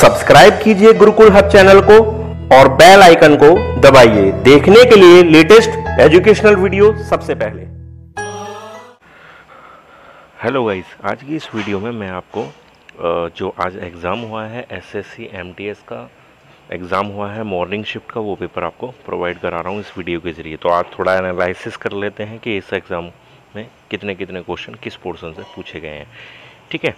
Subscribe कीजिए Gurukul hub channel को और बेल आइकन को दबाइए देखने के लिए लेटेस्ट एजुकेशनल वीडियो सबसे पहले। हेलो गाइस, आज की इस वीडियो में मैं आपको जो आज एग्ज़ाम हुआ है एसएससी एमटीएस का एग्ज़ाम हुआ है मॉर्निंग शिफ्ट का, वो पेपर आपको प्रोवाइड करा रहा हूँ इस वीडियो के ज़रिए। तो आज थोड़ा एनालिसिस कर लेते हैं कि इस एग्ज़ाम में कितने कितने क्वेश्चन किस पोर्शन से पूछे गए हैं। ठीक है,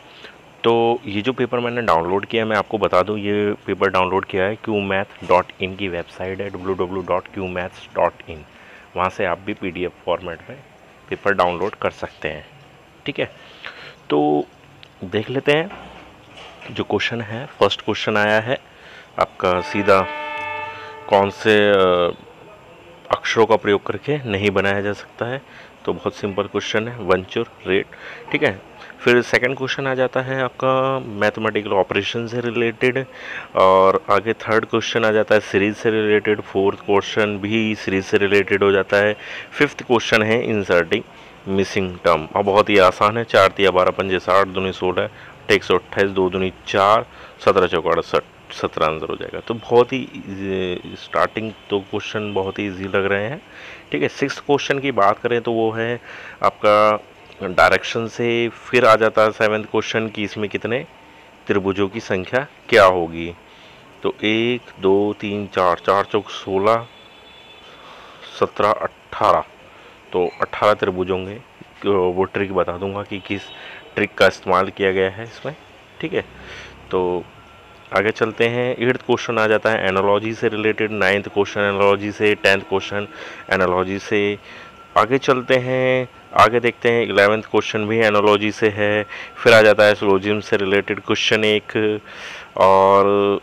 तो ये जो पेपर मैंने डाउनलोड किया है मैं आपको बता दूं, ये पेपर डाउनलोड किया है qmath.in की वेबसाइट है www.qmaths.in। वहाँ से आप भी PDF फॉर्मेट में पेपर डाउनलोड कर सकते हैं। ठीक है, तो देख लेते हैं जो क्वेश्चन है। फर्स्ट क्वेश्चन आया है आपका सीधा, कौन से अक्षरों का प्रयोग करके नहीं बनाया जा सकता है। तो बहुत सिंपल क्वेश्चन है, वंचुर रेट। ठीक है, फिर सेकंड क्वेश्चन आ जाता है आपका मैथमेटिकल ऑपरेशन से रिलेटेड, और आगे थर्ड क्वेश्चन आ जाता है सीरीज से रिलेटेड, फोर्थ क्वेश्चन भी सीरीज से रिलेटेड हो जाता है, फिफ्थ क्वेश्चन है इंसर्टिंग मिसिंग टर्म। और बहुत ही आसान है, 4 तिया 12 पंजे 60 दूनी 16 128 2 दूनी 4 17 चौका 68 17 आंसर हो जाएगा। तो बहुत ही स्टार्टिंग तो क्वेश्चन बहुत ही इजी लग रहे हैं। ठीक है, सिक्स्थ क्वेश्चन की बात करें तो वो है आपका डायरेक्शन से। फिर आ जाता है सेवेंथ क्वेश्चन कि इसमें कितने त्रिभुजों की संख्या क्या होगी। तो 1 2 3 4 4 चौक 16 17 18, तो 18 त्रिभुज होंगे। वो ट्रिक बता दूंगा कि किस ट्रिक का इस्तेमाल किया गया है इसमें। ठीक है, तो आगे चलते हैं। 8th क्वेश्चन आ जाता है एनालॉजी से रिलेटेड, 9th क्वेश्चन एनालॉजी से, 10th क्वेश्चन एनालॉजी से। आगे चलते हैं, आगे देखते हैं 11th क्वेश्चन भी एनालॉजी से है। फिर आ जाता है सिलोजिज्म से रिलेटेड क्वेश्चन एक, और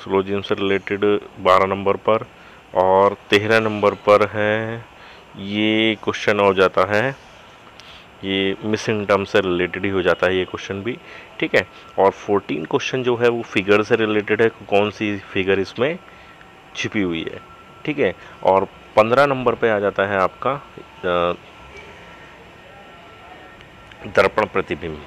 सिलोजिज्म से रिलेटेड 12 नंबर पर, और 13 नंबर पर है ये क्वेश्चन हो जाता है, ये मिसिंग टर्म से रिलेटेड ही हो जाता है ये क्वेश्चन भी। ठीक है, और 14 क्वेश्चन जो है वो फिगर से रिलेटेड है, कौन सी फिगर इसमें छिपी हुई है। ठीक है, और 15 नंबर पे आ जाता है आपका दर्पण प्रतिबिंब,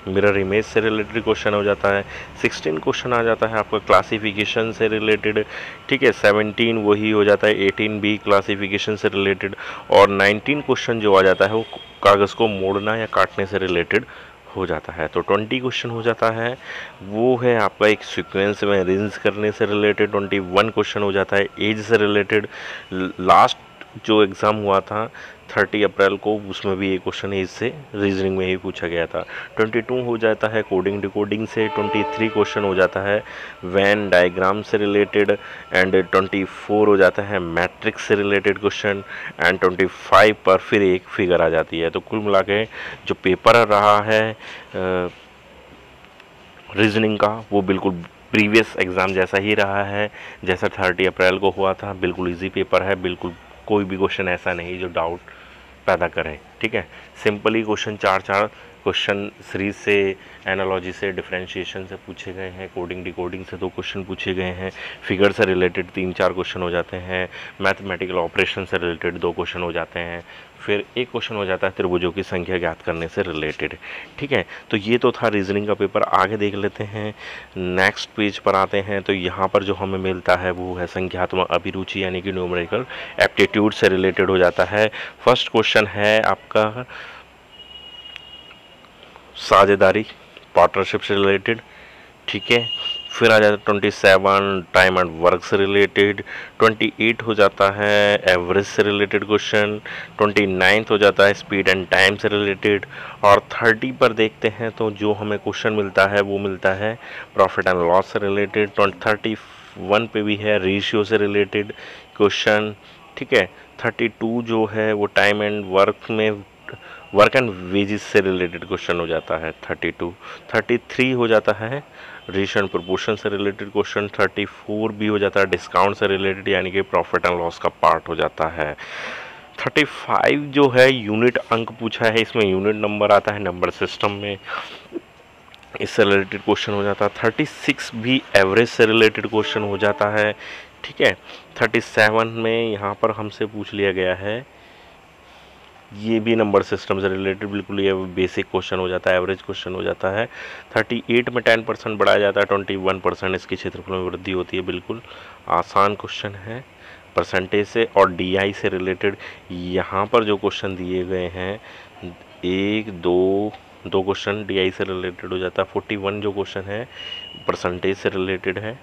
मिरर इमेज से रिलेटेड क्वेश्चन हो जाता है। 16 क्वेश्चन आ जाता है आपका क्लासिफिकेशन से रिलेटेड। ठीक है, 17 वही हो जाता है 18 भी क्लासिफिकेशन से रिलेटेड, और 19 क्वेश्चन जो आ जाता है वो कागज़ को मोड़ना या काटने से रिलेटेड हो जाता है। तो 20 क्वेश्चन हो जाता है वो है आपका एक सीक्वेंस में अरेंज करने से रिलेटेड। 21 क्वेश्चन हो जाता है एज से रिलेटेड। लास्ट जो एग्ज़ाम हुआ था 30 अप्रैल को, उसमें भी एक क्वेश्चन एज से रीजनिंग में ही पूछा गया था। 22 हो जाता है कोडिंग डिकोडिंग से। 23 क्वेश्चन हो जाता है वैन डायग्राम से रिलेटेड, एंड 24 हो जाता है मैट्रिक्स से रिलेटेड क्वेश्चन, एंड 25 पर फिर एक फिगर आ जाती है। तो कुल मिला के जो पेपर रहा है रीजनिंग का वो बिल्कुल प्रीवियस एग्ज़ाम जैसा ही रहा है, जैसा 30 अप्रैल को हुआ था। बिल्कुल इजी पेपर है, बिल्कुल कोई भी क्वेश्चन ऐसा नहीं जो डाउट पैदा करें। ठीक है, सिंपली क्वेश्चन 4 क्वेश्चन सीरीज से, एनालॉजी से, डिफरेंशिएशन से पूछे गए हैं, कोडिंग डिकोडिंग से 2 क्वेश्चन पूछे गए हैं, फिगर से रिलेटेड 3-4 क्वेश्चन हो जाते हैं, मैथमेटिकल ऑपरेशन से रिलेटेड 2 क्वेश्चन हो जाते हैं, फिर एक क्वेश्चन हो जाता है त्रिभुजों की संख्या ज्ञात करने से रिलेटेड। ठीक है, तो ये तो था रीजनिंग का पेपर। आगे देख लेते हैं, नेक्स्ट पेज पर आते हैं। तो यहाँ पर जो हमें मिलता है वो है संख्यात्मक अभिरुचि यानी कि न्यूमेरिकल एप्टीट्यूड से रिलेटेड हो जाता है। फर्स्ट क्वेश्चन है आपका साझेदारी, पार्टनरशिप से रिलेटेड। ठीक है, फिर आ जाता है 27 टाइम एंड वर्क से रिलेटेड। 28 हो जाता है एवरेज से रिलेटेड क्वेश्चन। 29 हो जाता है स्पीड एंड टाइम से रिलेटेड, और 30 पर देखते हैं तो जो हमें क्वेश्चन मिलता है वो मिलता है प्रॉफिट एंड लॉस से रिलेटेड। 31 पे भी है रेशियो से रिलेटेड क्वेश्चन। ठीक है, 32 जो है वो टाइम एंड वर्क में वर्क एंड वेजेस से रिलेटेड क्वेश्चन हो जाता है 32। 33 हो जाता है रेशियो एंड प्रोपोर्शन से रिलेटेड क्वेश्चन। 34 भी हो जाता है डिस्काउंट से रिलेटेड यानी कि प्रॉफिट एंड लॉस का पार्ट हो जाता है। 35 जो है यूनिट अंक पूछा है, इसमें यूनिट नंबर आता है नंबर सिस्टम में, इससे रिलेटेड क्वेश्चन हो जाता है। 36 भी एवरेज से रिलेटेड क्वेश्चन हो जाता है। ठीक है, 37 में यहाँ पर हमसे पूछ लिया गया है ये भी नंबर सिस्टम से रिलेटेड बिल्कुल ये बेसिक क्वेश्चन हो जाता है, एवरेज क्वेश्चन हो जाता है। 38 में 10% बढ़ाया जाता है, 21% इसकी क्षेत्रफल में वृद्धि होती है। बिल्कुल आसान क्वेश्चन है परसेंटेज से और डीआई से रिलेटेड। यहाँ पर जो क्वेश्चन दिए गए हैं, एक दो क्वेश्चन डीआई से रिलेटेड हो जाता है। 41 जो क्वेश्चन है परसेंटेज से रिलेटेड है,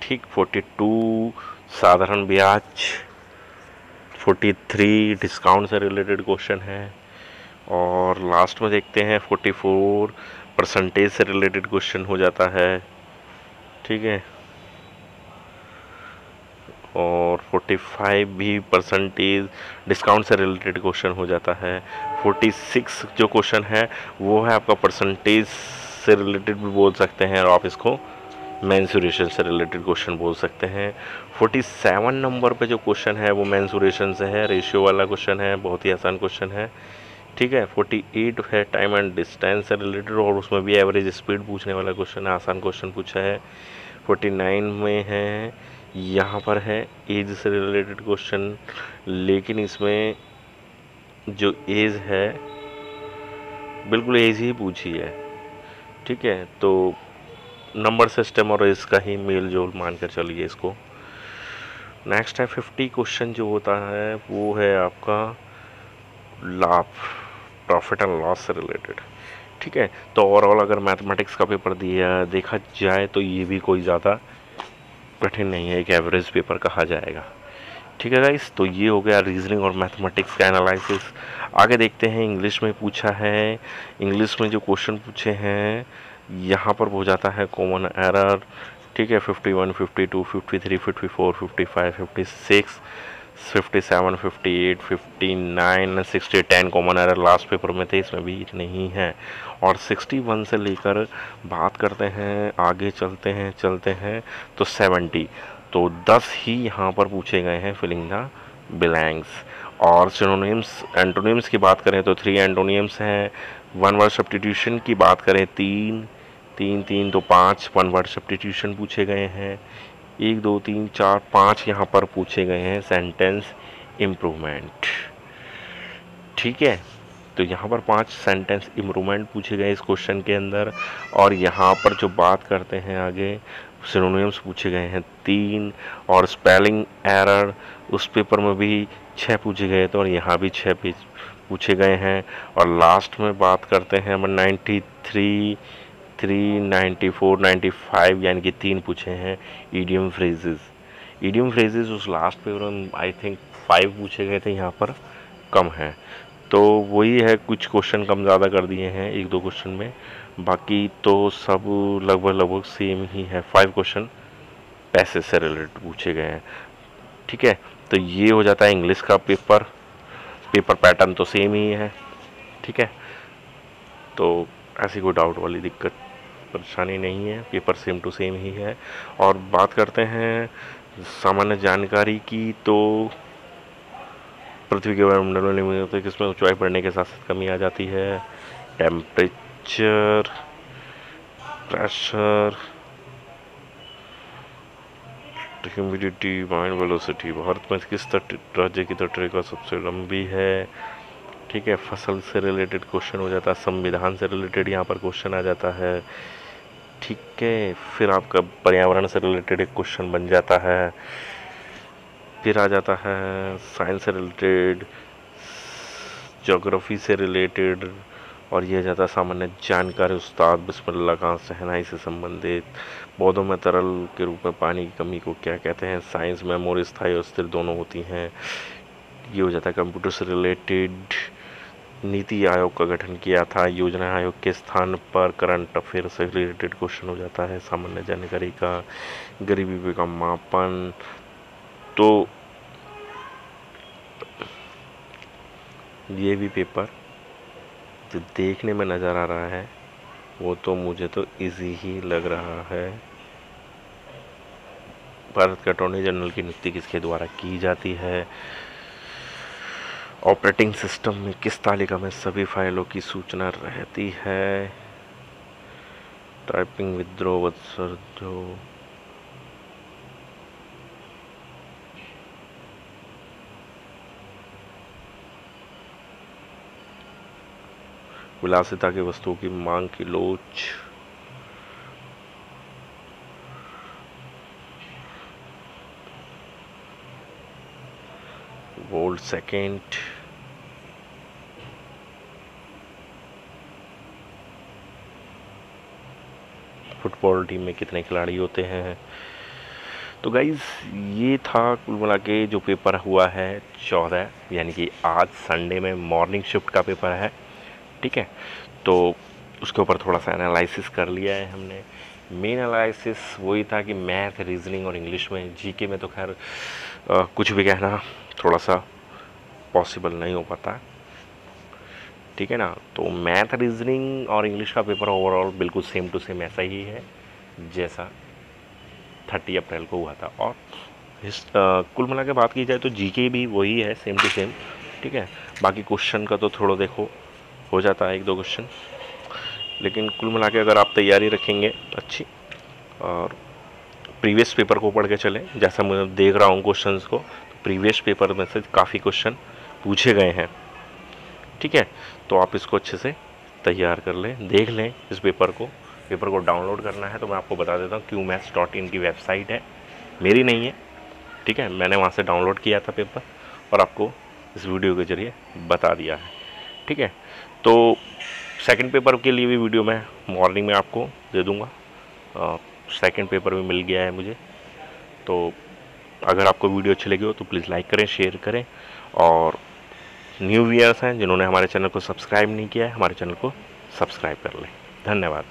ठीक। 42 साधारण ब्याज, 43 डिस्काउंट से रिलेटेड क्वेश्चन है और लास्ट में देखते हैं 44 परसेंटेज से रिलेटेड क्वेश्चन हो जाता है, ठीक है। और 45 भी परसेंटेज डिस्काउंट से रिलेटेड क्वेश्चन हो जाता है। 46 जो क्वेश्चन है वो है आपका परसेंटेज से रिलेटेड भी बोल सकते हैं और आप इसको मेंसुरेशन से रिलेटेड क्वेश्चन बोल सकते हैं। 47 नंबर पे जो क्वेश्चन है वो मेंसुरेशन से है, रेशियो वाला क्वेश्चन है, बहुत ही आसान क्वेश्चन है, ठीक है। 48 है टाइम एंड डिस्टेंस से रिलेटेड और उसमें भी एवरेज स्पीड पूछने वाला क्वेश्चन है, आसान क्वेश्चन पूछा है। 49 में है, यहाँ पर है एज से रिलेटेड क्वेश्चन, लेकिन इसमें जो एज है बिल्कुल एज ही पूछी है, ठीक है। तो नंबर सिस्टम और इसका ही मेल जोल मानकर चलिए इसको। नेक्स्ट है 50 क्वेश्चन जो होता है वो है आपका लाभ, प्रॉफिट एंड लॉस से रिलेटेड, ठीक है। तो ओवरऑल अगर मैथमेटिक्स का पेपर देखा जाए तो ये भी कोई ज़्यादा कठिन नहीं है, एक एवरेज पेपर कहा जाएगा, ठीक है गाइस। तो ये हो गया रीजनिंग और मैथमेटिक्स का एनालिसिस। आगे देखते हैं इंग्लिश में पूछा है। इंग्लिश में जो क्वेश्चन पूछे हैं यहाँ पर हो जाता है कॉमन एरर, ठीक है। 51, 52, 53, 54, 55, 56, 57, 58, 59, 60, 10 कॉमन एरर लास्ट पेपर में थे, इसमें भी इतने ही हैं। और 61 से लेकर बात करते हैं, आगे चलते हैं तो 70, तो 10 ही यहाँ पर पूछे गए हैं फिलिंग द ब्लैंक्स। और सिनोनिम्स एंटोनिम्स की बात करें तो 3 एंटोनिम्स हैं। वन वर्ड सब्स्टिट्यूशन की बात करें 3 तो 5 वन वर्ड सब्स्टिट्यूशन पूछे गए हैं। 1 2 3 4 5 यहाँ पर पूछे गए हैं सेंटेंस इम्प्रूवमेंट, ठीक है। तो यहाँ पर 5 सेंटेंस इम्प्रूवमेंट पूछे गए इस क्वेश्चन के अंदर। और यहाँ पर जो बात करते हैं आगे सिनोनिम्स पूछे गए हैं 3 और स्पेलिंग एरर उस पेपर में भी 6 पूछे गए थे और यहाँ भी 6 पूछे गए हैं। और लास्ट में बात करते हैं 93, 94, 95 यानी कि 3 पूछे हैं ईडियम फ्रेजेस उस लास्ट पेपर में आई थिंक 5 पूछे गए थे, यहाँ पर कम है। तो वही है, कुछ क्वेश्चन कम ज़्यादा कर दिए हैं 1-2 क्वेश्चन में, बाकी तो सब लगभग सेम ही है। 5 क्वेश्चन पैसेज से रिलेटेड पूछे गए हैं, ठीक है। तो ये हो जाता है इंग्लिश का पेपर पैटर्न तो सेम ही है, ठीक है। तो ऐसी कोई डाउट वाली दिक्कत परेशानी नहीं है, पेपर सेम टू सेम ही है। और बात करते हैं सामान्य जानकारी की, तो पृथ्वी के वायुमंडल में नहीं होते किसमें ऊंचाई बढ़ने के साथ साथ कमी आ जाती है। Temperature, pressure, humidity, wind velocity. Bharat में किस राज्य की तटरेखा सबसे लंबी है, ठीक है। फसल से रिलेटेड क्वेश्चन हो जाता है, संविधान से रिलेटेड यहाँ पर क्वेश्चन आ जाता है, ठीक है। फिर आपका पर्यावरण से रिलेटेड एक क्वेश्चन बन जाता है, फिर आ जाता है साइंस से रिलेटेड, ज्योग्राफी से रिलेटेड, और यह जाता है सामान्य जानकारी उस्ताद बिस्मिल्लाह खान शहनाई से संबंधित। पौधों में तरल के रूप में पानी की कमी को क्या कहते हैं। साइंस में मोर स्थायी और स्थिर दोनों होती हैं, ये हो जाता है कंप्यूटर से रिलेटेड। नीति आयोग का गठन किया था, योजना आयोग के स्थान पर करंट अफेयर से रिलेटेड क्वेश्चन हो जाता है सामान्य जानकारी का। गरीबी का मापन, तो ये भी पेपर जो देखने में नज़र आ रहा है वो तो मुझे तो इजी ही लग रहा है। भारत के अटॉर्नी जनरल की नियुक्ति किसके द्वारा की जाती है। ऑपरेटिंग सिस्टम में किस तालिका में सभी फाइलों की सूचना रहती है। टाइपिंग विद्रोह जो विलासिता की वस्तुओं की मांग की लोच, वोल्ट सेकेंड, फुटबॉल टीम में कितने खिलाड़ी होते हैं। तो गाइज़ ये था कुल मिला के जो पेपर हुआ है 14, यानी कि आज संडे में मॉर्निंग शिफ्ट का पेपर है। ठीक है, तो उसके ऊपर थोड़ा सा एनालिसिस कर लिया है हमने। मेन एनालिसिस वही था कि मैथ, रीजनिंग और इंग्लिश में, जीके में तो खैर कुछ भी कहना थोड़ा सा पॉसिबल नहीं हो पाता। ठीक है ना, तो मैथ, रीजनिंग और इंग्लिश का पेपर ओवरऑल बिल्कुल सेम टू सेम ऐसा ही है जैसा 30 अप्रैल को हुआ था। और कुल मिला के बात की जाए तो जीके भी वही है, सेम टू सेम। ठीक है, बाकी क्वेश्चन का तो थोड़ा देखो हो जाता है 1-2 क्वेश्चन, लेकिन कुल मिला के अगर आप तैयारी रखेंगे अच्छी और प्रीवियस पेपर को पढ़ के चलें, जैसा मैं देख रहा हूँ क्वेश्चंस को, तो प्रीवियस पेपर में से काफ़ी क्वेश्चन पूछे गए हैं। ठीक है, तो आप इसको अच्छे से तैयार कर लें, देख लें इस पेपर को। पेपर को डाउनलोड करना है तो मैं आपको बता देता हूँ, qmaths.in की वेबसाइट है, मेरी नहीं है। ठीक है, मैंने वहाँ से डाउनलोड किया था पेपर और आपको इस वीडियो के ज़रिए बता दिया है। ठीक है, तो सेकंड पेपर के लिए भी वीडियो मैं मॉर्निंग में आपको दे दूँगा। सेकंड पेपर भी मिल गया है मुझे। तो अगर आपको वीडियो अच्छी लगी हो तो प्लीज़ लाइक करें, शेयर करें, और न्यू व्यूअर्स हैं जिन्होंने हमारे चैनल को सब्सक्राइब नहीं किया है, हमारे चैनल को सब्सक्राइब कर लें। धन्यवाद।